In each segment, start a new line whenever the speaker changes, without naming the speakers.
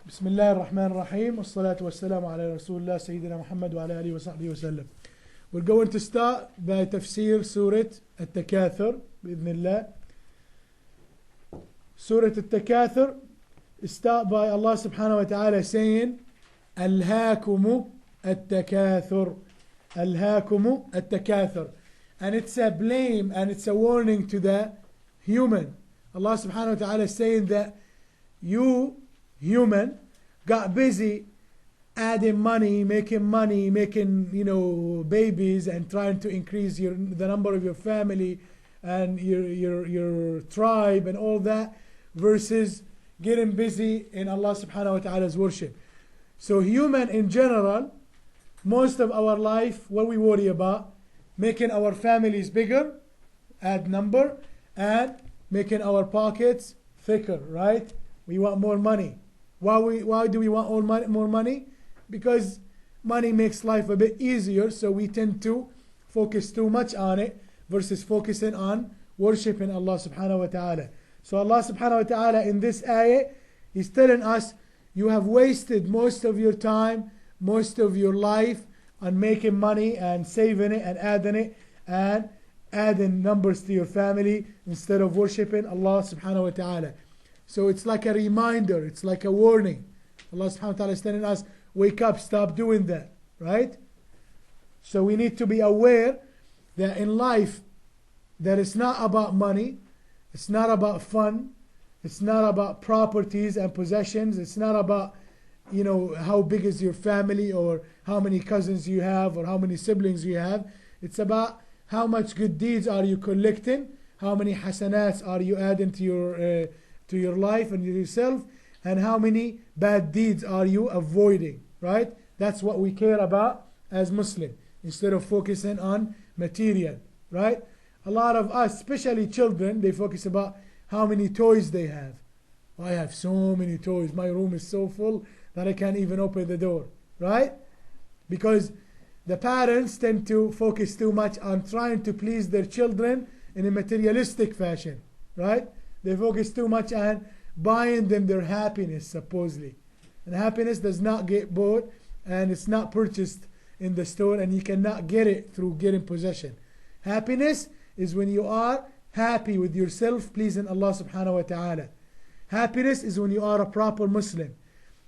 بسم الله الرحمن الرحيم والصلاة والسلام على رسول الله سيدنا محمد وعلى آله وصحبه وسلم. We're going to start by تفسير سورة التكاثر بإذن الله. سورة التكاثر start by Allah subhanahu wa ta'ala saying ألهاكم التكاثر ألهاكم التكاثر, and it's a blame and it's a warning to the human. Allah subhanahu wa ta'ala is saying that you human got busy adding money, making babies and trying to increase the number of your family and your tribe and all that, versus getting busy in Allah subhanahu wa ta'ala's worship. So human in general, most of our life, what we worry about, making our families bigger, add number, and making our pockets thicker, right? We want more money. Why do we want more money? Because money makes life a bit easier, so we tend to focus too much on it versus focusing on worshipping Allah subhanahu wa ta'ala. So Allah subhanahu wa ta'ala in this ayah is telling us, you have wasted most of your time, most of your life on making money and saving it and adding numbers to your family instead of worshipping Allah subhanahu wa ta'ala. So it's like a reminder, it's like a warning. Allah subhanahu wa ta'ala is telling us, wake up, stop doing that, right? So we need to be aware that in life, that it's not about money, it's not about fun, it's not about properties and possessions, it's not about, how big is your family or how many cousins you have or how many siblings you have. It's about how much good deeds are you collecting, how many hasanats are you adding to your life and yourself, and how many bad deeds are you avoiding, right? That's what we care about as Muslim, instead of focusing on material, right? A lot of us, especially children, they focus about how many toys they have. I have so many toys, my room is so full that I can't even open the door, right? Because the parents tend to focus too much on trying to please their children in a materialistic fashion, right? They focus too much on buying them their happiness, supposedly. And happiness does not get bought, and it's not purchased in the store, and you cannot get it through getting possession. Happiness is when you are happy with yourself, pleasing Allah subhanahu wa ta'ala. Happiness is when you are a proper Muslim.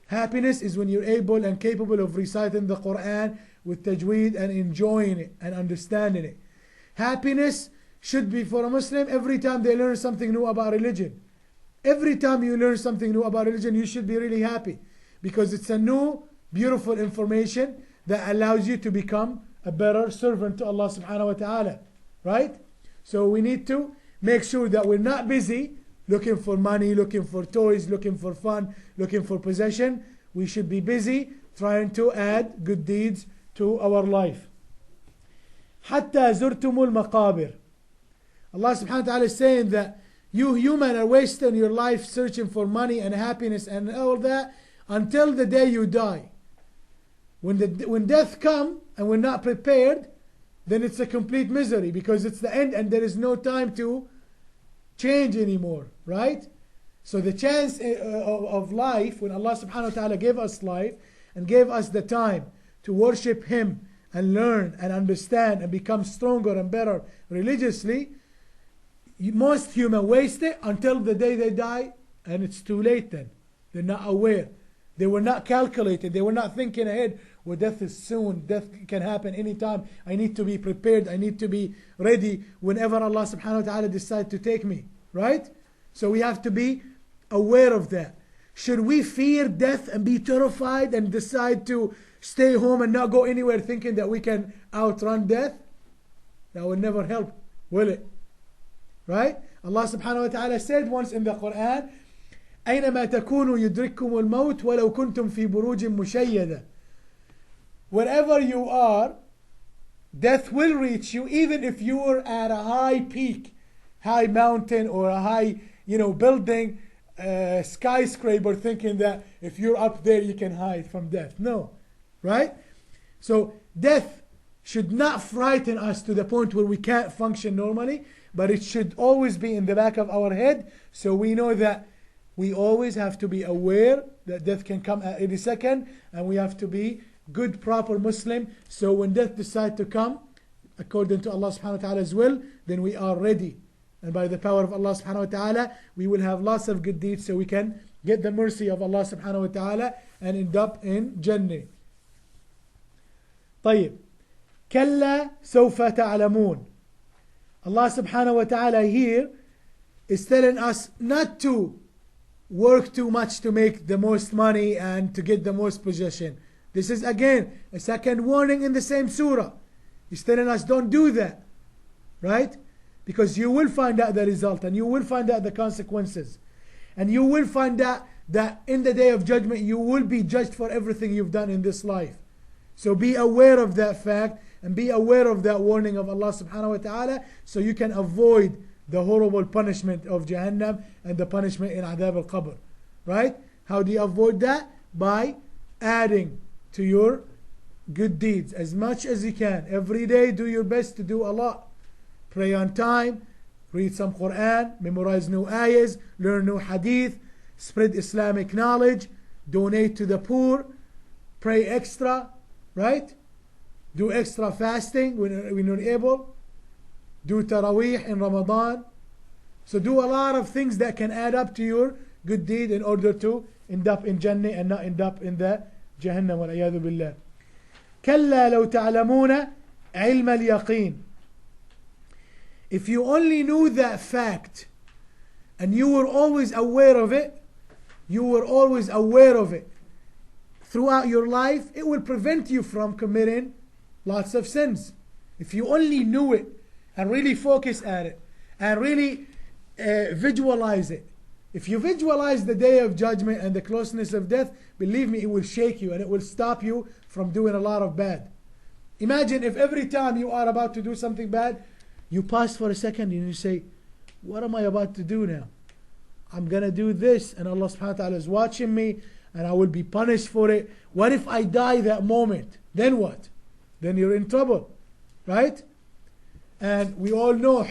Happiness is when you're able and capable of reciting the Quran with tajweed and enjoying it and understanding it. Happiness should be for a Muslim every time they learn something new about religion. Every time you learn something new about religion, you should be really happy, because it's a new, beautiful information that allows you to become a better servant to Allah subhanahu wa ta'ala, right? So we need to make sure that we're not busy looking for money, looking for toys, looking for fun, looking for possession. We should be busy trying to add good deeds to our life. حتى زرتم المقابر. Allah subhanahu wa ta'ala is saying that you human are wasting your life searching for money and happiness and all that until the day you die. When death comes and we're not prepared, then it's a complete misery, because it's the end and there is no time to change anymore, right? So the chance of life, when Allah subhanahu wa ta'ala gave us life and gave us the time to worship Him and learn and understand and become stronger and better religiously, most humans waste it until the day they die, and it's too late then. They're not aware. They were not calculated. They were not thinking ahead. Well, death is soon. Death can happen anytime. I need to be prepared. I need to be ready whenever Allah subhanahu wa ta'ala decides to take me. Right? So we have to be aware of that. Should we fear death and be terrified and decide to stay home and not go anywhere thinking that we can outrun death? That will never help, will it? Right? Allah subhanahu wa ta'ala said once in the Quran, أينما تكونوا يدرككم الموت ولو كنتم في بروج مشيدة. Wherever you are, death will reach you, even if you are at a high peak, high mountain or a high building, skyscraper, thinking that if you're up there you can hide from death. No. Right? So death should not frighten us to the point where we can't function normally, but it should always be in the back of our head, so we know that we always have to be aware that death can come at any second, and we have to be good, proper Muslim. So when death decides to come, according to Allah subhanahu wa ta'ala's will, then we are ready. And by the power of Allah subhanahu wa ta'ala, we will have lots of good deeds so we can get the mercy of Allah subhanahu wa ta'ala and end up in Jannah. طيب. كلا سوف تعلمون. Allah subhanahu wa ta'ala here is telling us not to work too much to make the most money and to get the most possession. This is again a second warning in the same surah. He's telling us don't do that, right? Because you will find out the result, and you will find out the consequences, and you will find out that in the day of judgment you will be judged for everything you've done in this life. So be aware of that fact, and be aware of that warning of Allah subhanahu wa ta'ala, so you can avoid the horrible punishment of Jahannam and the punishment in Adab al-Qabr. Right? How do you avoid that? By adding to your good deeds as much as you can. Every day do your best to do a lot. Pray on time, read some Quran, memorize new ayahs, learn new hadith, spread Islamic knowledge, donate to the poor, pray extra, right? Do extra fasting when you're able. Do Taraweeh in Ramadan. So do a lot of things that can add up to your good deed in order to end up in Jannah and not end up in the Jahannam. وَالْعِيَاذُ بِاللَّهِ. كَلَّا لَوْ تَعْلَمُونَ عِلْمَ الْيَقِينِ. If you only knew that fact and you were always aware of it, throughout your life, it will prevent you from committing lots of sins. If you only knew it and really focus at it and really visualize it. If you visualize the day of judgment and the closeness of death, believe me, it will shake you and it will stop you from doing a lot of bad. Imagine if every time you are about to do something bad, you pause for a second and you say, what am I about to do now? I'm going to do this, and Allah subhanahu wa ta'ala is watching me and I will be punished for it. What if I die that moment? Then what? Then you're in trouble, right? And we all know